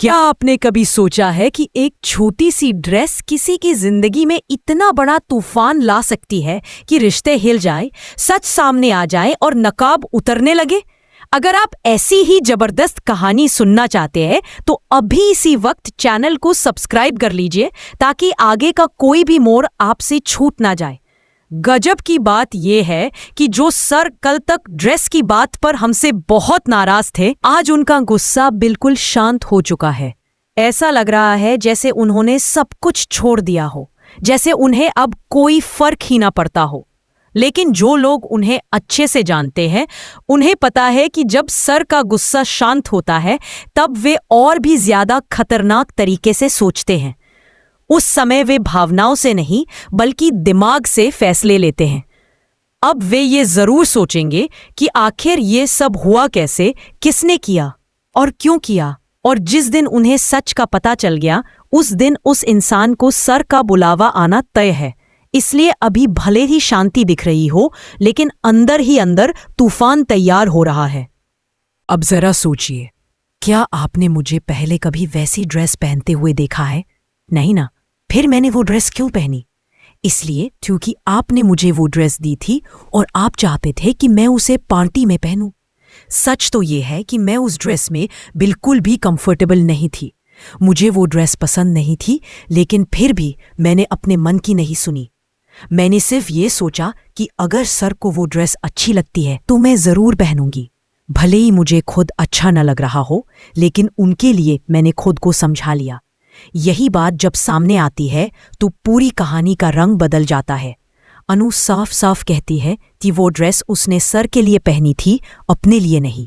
क्या आपने कभी सोचा है कि एक छोटी सी ड्रेस किसी की जिंदगी में इतना बड़ा तूफान ला सकती है कि रिश्ते हिल जाए, सच सामने आ जाए और नकाब उतरने लगे? अगर आप ऐसी ही जबरदस्त कहानी सुनना चाहते हैं तो अभी इसी वक्त चैनल को सब्सक्राइब कर लीजिए ताकि आगे का कोई भी मोड़ आपसे छूट ना जाए। गजब की बात यह है कि जो सर कल तक ड्रेस की बात पर हमसे बहुत नाराज थे, आज उनका गुस्सा बिल्कुल शांत हो चुका है। ऐसा लग रहा है जैसे उन्होंने सब कुछ छोड़ दिया हो, जैसे उन्हें अब कोई फर्क ही ना पड़ता हो। लेकिन जो लोग उन्हें अच्छे से जानते हैं, उन्हें पता है कि जब सर का गुस्सा शांत होता है तब वे और भी ज्यादा खतरनाक तरीके से सोचते हैं। उस समय वे भावनाओं से नहीं बल्कि दिमाग से फैसले लेते हैं। अब वे ये जरूर सोचेंगे कि आखिर ये सब हुआ कैसे, किसने किया और क्यों किया। और जिस दिन उन्हें सच का पता चल गया, उस दिन उस इंसान को सर का बुलावा आना तय है। इसलिए अभी भले ही शांति दिख रही हो, लेकिन अंदर ही अंदर तूफान तैयार हो रहा है। अब जरा सोचिए, क्या आपने मुझे पहले कभी वैसी ड्रेस पहनते हुए देखा है? नहीं ना। फिर मैंने वो ड्रेस क्यों पहनी? इसलिए क्योंकि आपने मुझे वो ड्रेस दी थी और आप चाहते थे कि मैं उसे पार्टी में पहनूं। सच तो ये है कि मैं उस ड्रेस में बिल्कुल भी कंफर्टेबल नहीं थी। मुझे वो ड्रेस पसंद नहीं थी, लेकिन फिर भी मैंने अपने मन की नहीं सुनी। मैंने सिर्फ ये सोचा कि अगर सर को वो ड्रेस अच्छी लगती है तो मैं जरूर पहनूंगी। भले ही मुझे खुद अच्छा न लग रहा हो, लेकिन उनके लिए मैंने खुद को समझा लिया। यही बात जब सामने आती है तो पूरी कहानी का रंग बदल जाता है। अनु साफ साफ कहती है कि वो ड्रेस उसने सर के लिए पहनी थी, अपने लिए नहीं।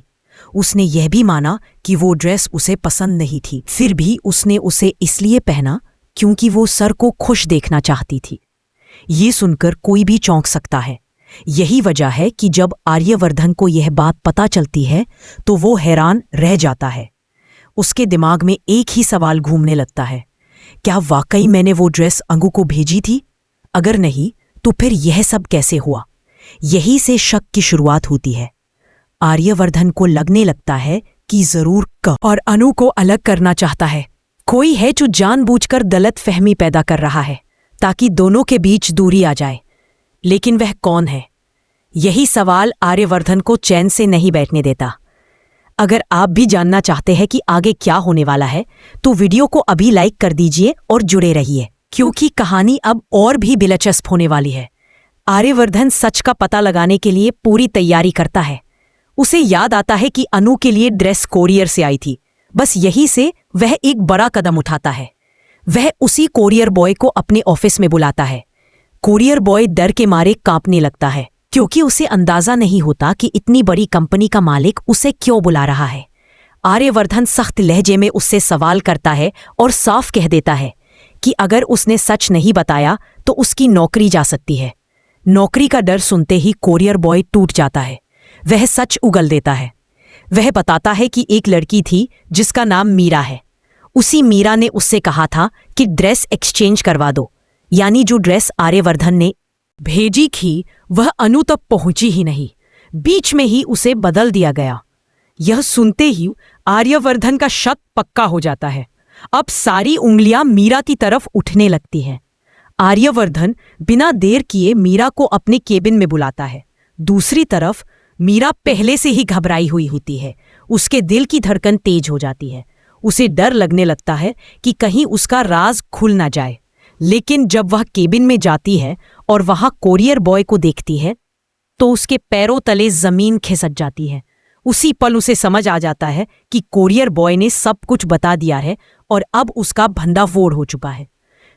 उसने यह भी माना कि वो ड्रेस उसे पसंद नहीं थी, फिर भी उसने उसे इसलिए पहना क्योंकि वो सर को खुश देखना चाहती थी। ये सुनकर कोई भी चौंक सकता है। यही वजह है कि जब आर्यवर्धन को यह बात पता चलती है तो वो हैरान रह जाता है। उसके दिमाग में एक ही सवाल घूमने लगता है, क्या वाकई मैंने वो ड्रेस अंगू को भेजी थी? अगर नहीं तो फिर यह सब कैसे हुआ? यही से शक की शुरुआत होती है। आर्यवर्धन को लगने लगता है कि जरूर क और अनु को अलग करना चाहता है। कोई है जो जानबूझकर गलत फहमी पैदा कर रहा है ताकि दोनों के बीच दूरी आ जाए। लेकिन वह कौन है? यही सवाल आर्यवर्धन को चैन से नहीं बैठने देता। अगर आप भी जानना चाहते हैं कि आगे क्या होने वाला है तो वीडियो को अभी लाइक कर दीजिए और जुड़े रहिए, क्योंकि कहानी अब और भी दिलचस्प होने वाली है। आर्यवर्धन सच का पता लगाने के लिए पूरी तैयारी करता है। उसे याद आता है कि अनु के लिए ड्रेस कोरियर से आई थी। बस यही से वह एक बड़ा कदम उठाता है। वह उसी कोरियर बॉय को अपने ऑफिस में बुलाता है। कोरियर बॉय डर के मारे कांपने लगता है, क्योंकि उसे अंदाजा नहीं होता कि इतनी बड़ी कंपनी का मालिक उसे क्यों बुला रहा है। आर्यवर्धन सख्त लहजे में उससे सवाल करता है और साफ कह देता है कि अगर उसने सच नहीं बताया तो उसकी नौकरी जा सकती है। नौकरी का डर सुनते ही कोरियर बॉय टूट जाता है। वह सच उगल देता है। वह बताता है कि एक लड़की थी जिसका नाम मीरा है। उसी मीरा ने उससे कहा था कि ड्रेस एक्सचेंज करवा दो, यानी जो ड्रेस आर्यवर्धन ने भेजी थी वह अनु तक पहुंची ही नहीं, बीच में ही उसे बदल दिया गया। यह सुनते ही आर्यवर्धन का शक पक्का हो जाता है। अब सारी उंगलियां मीरा की तरफ उठने लगती हैं। आर्यवर्धन बिना देर किए मीरा को अपने केबिन में बुलाता है। दूसरी तरफ मीरा पहले से ही घबराई हुई होती है। उसके दिल की धड़कन तेज हो जाती है। उसे डर लगने लगता है कि कहीं उसका राज खुल ना जाए। लेकिन जब वह केबिन में जाती है और वहां कोरियर बॉय को देखती है तो उसके पैरों तले जमीन खिसक जाती है। उसी पल उसे समझ आ जाता है कि कोरियर बॉय ने सब कुछ बता दिया है और अब उसका भंडाफोड़ हो चुका है।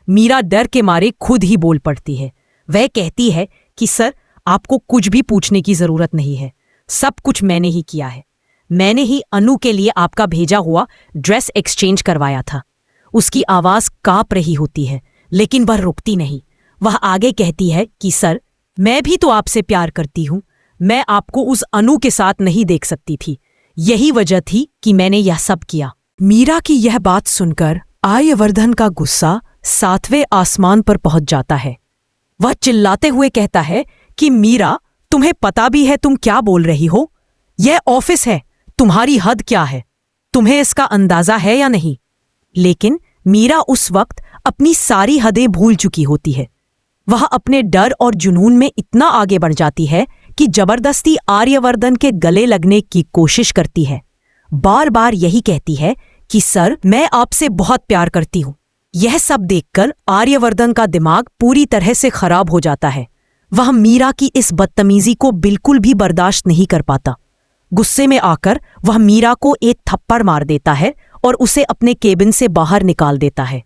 मीरा डर के मारे खुद ही बोल पड़ती है। वह कहती है कि सर, आपको कुछ भी पूछने की जरूरत नहीं है। सब कुछ मैंने ही किया है। मैंने ही अनु के लिए आपका भेजा हुआ ड्रेस एक्सचेंज करवाया था। उसकी आवाज कांप रही होती है, लेकिन वह रुकती नहीं। वह आगे कहती है कि सर, मैं भी तो आपसे प्यार करती हूं। मैं आपको उस अनु के साथ नहीं देख सकती थी। यही वजह थी कि मैंने यह सब किया। मीरा की यह बात सुनकर आर्यवर्धन का गुस्सा 7वें आसमान पर पहुंच जाता है। वह चिल्लाते हुए कहता है कि मीरा, तुम्हें पता भी है तुम क्या बोल रही हो? यह ऑफिस है, तुम्हारी हद क्या है? तुम्हें इसका अंदाजा है या नहीं? लेकिन मीरा उस वक्त अपनी सारी हदें भूल चुकी होती है। वह अपने डर और जुनून में इतना आगे बढ़ जाती है कि जबरदस्ती आर्यवर्धन के गले लगने की कोशिश करती है। बार बार यही कहती है कि सर, मैं आपसे बहुत प्यार करती हूं। यह सब देखकर आर्यवर्धन का दिमाग पूरी तरह से खराब हो जाता है। वह मीरा की इस बदतमीजी को बिल्कुल भी बर्दाश्त नहीं कर पाता। गुस्से में आकर वह मीरा को एक थप्पड़ मार देता है और उसे अपने केबिन से बाहर निकाल देता है।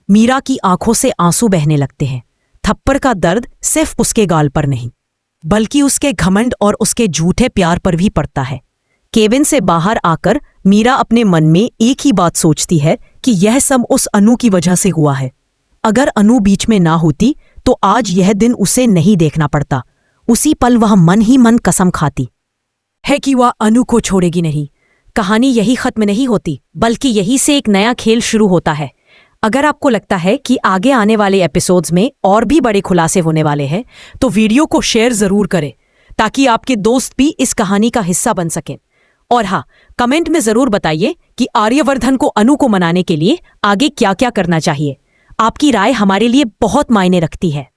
मीरा की आंखों से आंसू बहने लगते हैं। थप्पड़ का दर्द सिर्फ उसके गाल पर नहीं, बल्कि उसके घमंड और उसके झूठे प्यार पर भी पड़ता है। केबिन से बाहर आकर मीरा अपने मन में एक ही बात सोचती है कि यह सब उस अनु की वजह से हुआ है। अगर अनु बीच में ना होती तो आज यह दिन उसे नहीं देखना पड़ता। उसी पल वह मन ही मन कसम खाती है कि वह अनु को छोड़ेगी नहीं। कहानी यही खत्म नहीं होती, बल्कि यही से एक नया खेल शुरू होता है। अगर आपको लगता है कि आगे आने वाले एपिसोड्स में और भी बड़े खुलासे होने वाले हैं, तो वीडियो को शेयर जरूर करें ताकि आपके दोस्त भी इस कहानी का हिस्सा बन सकें। और हाँ, कमेंट में जरूर बताइए कि आर्यवर्धन को अनु को मनाने के लिए आगे क्या क्या करना चाहिए। आपकी राय हमारे लिए बहुत मायने रखती है,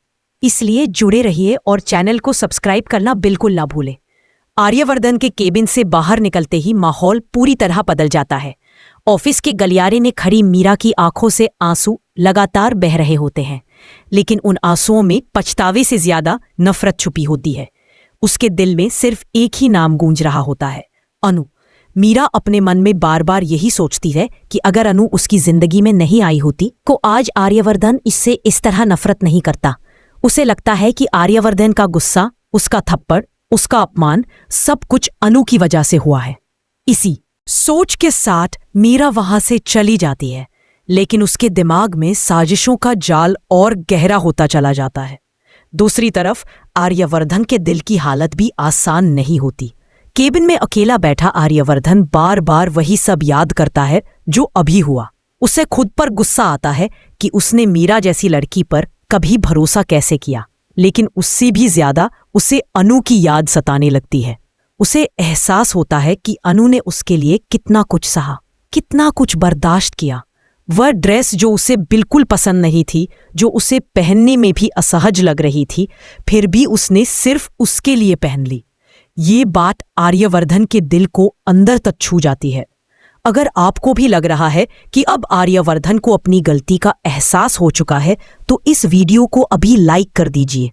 इसलिए जुड़े रहिए और चैनल को सब्सक्राइब करना बिल्कुल ना भूलें। आर्यवर्धन के केबिन से बाहर निकलते ही माहौल पूरी तरह बदल जाता है। ऑफिस के गलियारे में खड़ी मीरा की आंखों से आंसू लगातार बह रहे होते हैं, लेकिन उन आंसुओं में पछतावे से ज्यादा नफरत छुपी होती है। उसके दिल में सिर्फ एक ही नाम गूंज रहा होता है, अनु। मीरा अपने मन में बार बार यही सोचती है कि अगर अनु उसकी जिंदगी में नहीं आई होती तो आज आर्यवर्धन इससे इस तरह नफरत नहीं करता। उसे लगता है कि आर्यवर्धन का गुस्सा, उसका थप्पड़, उसका अपमान सब कुछ अनु की वजह से हुआ है। इसी सोच के साथ मीरा वहां से चली जाती है, लेकिन उसके दिमाग में साजिशों का जाल और गहरा होता चला जाता है। दूसरी तरफ आर्यवर्धन के दिल की हालत भी आसान नहीं होती। केबिन में अकेला बैठा आर्यवर्धन बार बार वही सब याद करता है जो अभी हुआ। उसे खुद पर गुस्सा आता है कि उसने मीरा जैसी लड़की पर कभी भरोसा कैसे किया, लेकिन उससे भी ज्यादा उसे अनु की याद सताने लगती है। उसे एहसास होता है कि अनु ने उसके लिए कितना कुछ सहा, कितना कुछ बर्दाश्त किया। वह ड्रेस जो उसे बिल्कुल पसंद नहीं थी, जो उसे पहनने में भी असहज लग रही थी, फिर भी उसने सिर्फ उसके लिए पहन ली। ये बात आर्यवर्धन के दिल को अंदर तक छू जाती है। अगर आपको भी लग रहा है कि अब आर्यवर्धन को अपनी गलती का एहसास हो चुका है, तो इस वीडियो को अभी लाइक कर दीजिए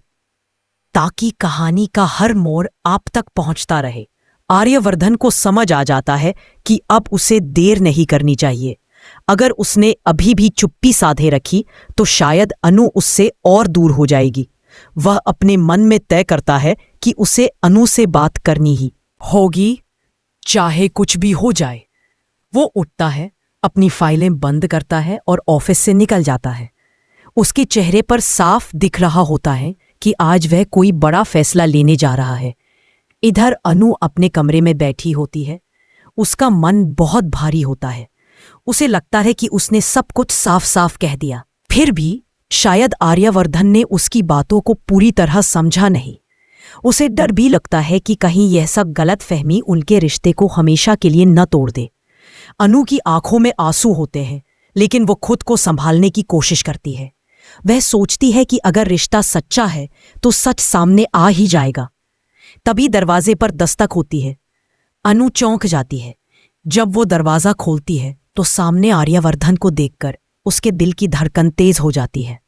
ताकि कहानी का हर मोड़ आप तक पहुंचता रहे। आर्यवर्धन को समझ आ जाता है कि अब उसे देर नहीं करनी चाहिए। अगर उसने अभी भी चुप्पी साधे रखी तो शायद अनु उससे और दूर हो जाएगी। वह अपने मन में तय करता है कि उसे अनु से बात करनी ही होगी, चाहे कुछ भी हो जाए। वो उठता है, अपनी फाइलें बंद करता है और ऑफिस से निकल जाता है। उसके चेहरे पर साफ दिख रहा होता है कि आज वह कोई बड़ा फैसला लेने जा रहा है। इधर अनु अपने कमरे में बैठी होती है। उसका मन बहुत भारी होता है। उसे लगता है कि उसने सब कुछ साफ साफ कह दिया, फिर भी शायद आर्यवर्धन ने उसकी बातों को पूरी तरह समझा नहीं। उसे डर भी लगता है कि कहीं यह सब गलतफहमी उनके रिश्ते को हमेशा के लिए न तोड़ दे। अनु की आंखों में आंसू होते हैं, लेकिन वो खुद को संभालने की कोशिश करती है। वह सोचती है कि अगर रिश्ता सच्चा है तो सच सामने आ ही जाएगा। तभी दरवाजे पर दस्तक होती है। अनु चौंक जाती है। जब वो दरवाजा खोलती है तो सामने आर्यवर्धन को देखकर उसके दिल की धड़कन तेज हो जाती है।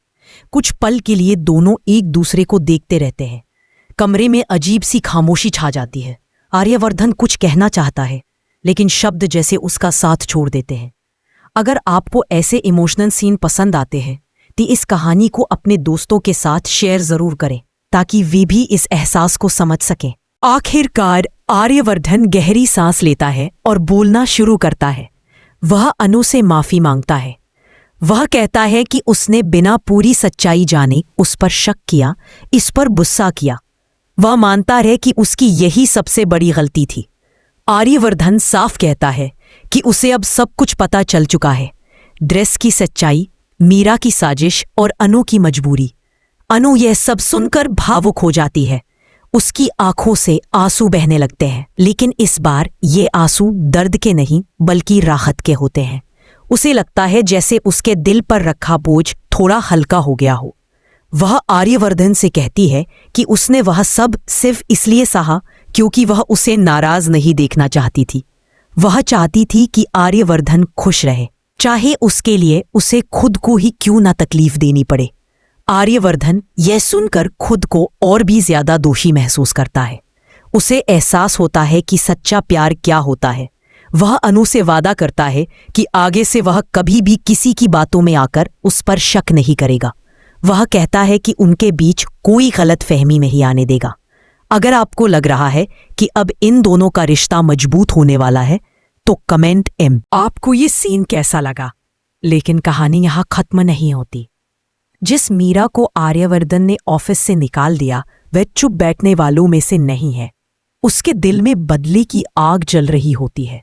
कुछ पल के लिए दोनों एक दूसरे को देखते रहते हैं। कमरे में अजीब सी खामोशी छा जाती है। आर्यवर्धन कुछ कहना चाहता है, लेकिन शब्द जैसे उसका साथ छोड़ देते हैं। अगर आपको ऐसे इमोशनल सीन पसंद आते हैं तो इस कहानी को अपने दोस्तों के साथ शेयर जरूर करें ताकि वे भी इस एहसास को समझ सकें। आखिरकार आर्यवर्धन गहरी सांस लेता है और बोलना शुरू करता है। वह अनु से माफी मांगता है। वह कहता है कि उसने बिना पूरी सच्चाई जाने उस पर शक किया, इस पर गुस्सा किया। वह मानता है कि उसकी यही सबसे बड़ी गलती थी। आर्यवर्धन साफ कहता है कि उसे अब सब कुछ पता चल चुका है। ड्रेस की सच्चाई, मीरा की साजिश और अनु की मजबूरी। अनु यह सब सुनकर भावुक हो जाती है। उसकी आंखों से आंसू बहने लगते हैं, लेकिन इस बार ये आंसू दर्द के नहीं बल्कि राहत के होते हैं। उसे लगता है जैसे उसके दिल पर रखा बोझ थोड़ा हल्का हो गया हो। वह आर्यवर्धन से कहती है कि उसने वह सब सिर्फ इसलिए सहा क्योंकि वह उसे नाराज नहीं देखना चाहती थी। वह चाहती थी कि आर्यवर्धन खुश रहे, चाहे उसके लिए उसे खुद को ही क्यों ना तकलीफ देनी पड़े। आर्यवर्धन यह सुनकर खुद को और भी ज्यादा दोषी महसूस करता है। उसे एहसास होता है कि सच्चा प्यार क्या होता है। वह अनु से वादा करता है कि आगे से वह कभी भी किसी की बातों में आकर उस पर शक नहीं करेगा। वह कहता है कि उनके बीच कोई गलत फहमी नहीं आने देगा। अगर आपको लग रहा है कि अब इन दोनों का रिश्ता मजबूत होने वाला है तो कमेंट एम। आपको ये सीन कैसा लगा? लेकिन कहानी यहाँ खत्म नहीं होती। जिस मीरा को आर्यवर्धन ने ऑफिस से निकाल दिया वह चुप बैठने वालों में से नहीं है। उसके दिल में बदले की आग जल रही होती है।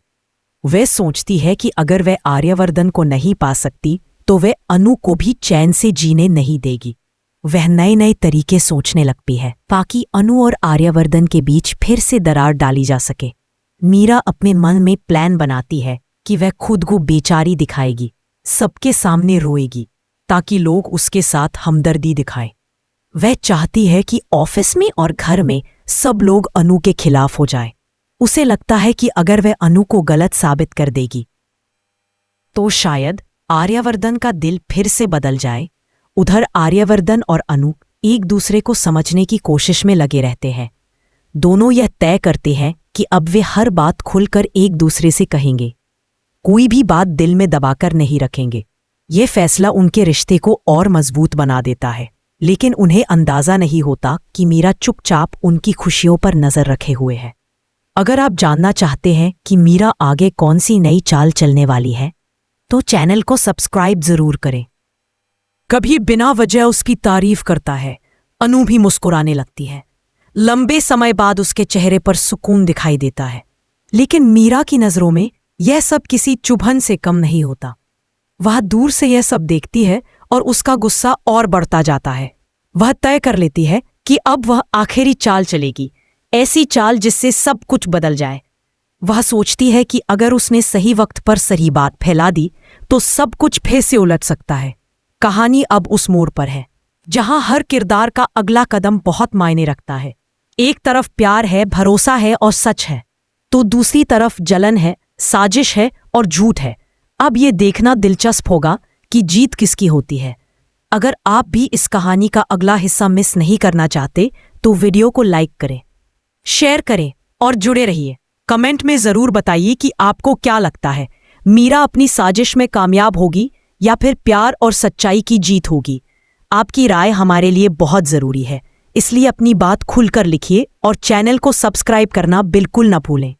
वह सोचती है कि अगर वह आर्यवर्धन को नहीं पा सकती तो वह अनु को भी चैन से जीने नहीं देगी। वह नए नए तरीके सोचने लगती है ताकि अनु और आर्यवर्धन के बीच फिर से दरार डाली जा सके। मीरा अपने मन में प्लान बनाती है कि वह खुद को बेचारी दिखाएगी, सबके सामने रोएगी ताकि लोग उसके साथ हमदर्दी दिखाएं। वह चाहती है कि ऑफिस में और घर में सब लोग अनु के खिलाफ हो जाएं। उसे लगता है कि अगर वह अनु को गलत साबित कर देगी तो शायद आर्यवर्धन का दिल फिर से बदल जाए। उधर आर्यवर्धन और अनु एक दूसरे को समझने की कोशिश में लगे रहते हैं। दोनों यह तय करते हैं कि अब वे हर बात खुलकर एक दूसरे से कहेंगे, कोई भी बात दिल में दबाकर नहीं रखेंगे। ये फैसला उनके रिश्ते को और मजबूत बना देता है। लेकिन उन्हें अंदाजा नहीं होता कि मीरा चुपचाप उनकी खुशियों पर नजर रखे हुए है। अगर आप जानना चाहते हैं कि मीरा आगे कौन सी नई चाल चलने वाली है तो चैनल को सब्सक्राइब जरूर करें। कभी बिना वजह उसकी तारीफ करता है, अनु भी मुस्कुराने लगती है। लंबे समय बाद उसके चेहरे पर सुकून दिखाई देता है। लेकिन मीरा की नजरों में यह सब किसी चुभन से कम नहीं होता। वह दूर से यह सब देखती है और उसका गुस्सा और बढ़ता जाता है। वह तय कर लेती है कि अब वह आखिरी चाल चलेगी, ऐसी चाल जिससे सब कुछ बदल जाए। वह सोचती है कि अगर उसने सही वक्त पर सही बात फैला दी तो सब कुछ फिर से उलट सकता है। कहानी अब उस मोड़ पर है जहां हर किरदार का अगला कदम बहुत मायने रखता है। एक तरफ प्यार है, भरोसा है और सच है, तो दूसरी तरफ जलन है, साजिश है और झूठ है। अब ये देखना दिलचस्प होगा कि जीत किसकी होती है। अगर आप भी इस कहानी का अगला हिस्सा मिस नहीं करना चाहते तो वीडियो को लाइक करें, शेयर करें और जुड़े रहिए। कमेंट में जरूर बताइए कि आपको क्या लगता है, मीरा अपनी साजिश में कामयाब होगी या फिर प्यार और सच्चाई की जीत होगी। आपकी राय हमारे लिए बहुत जरूरी है, इसलिए अपनी बात खुलकर लिखिए और चैनल को सब्सक्राइब करना बिल्कुल न भूलें।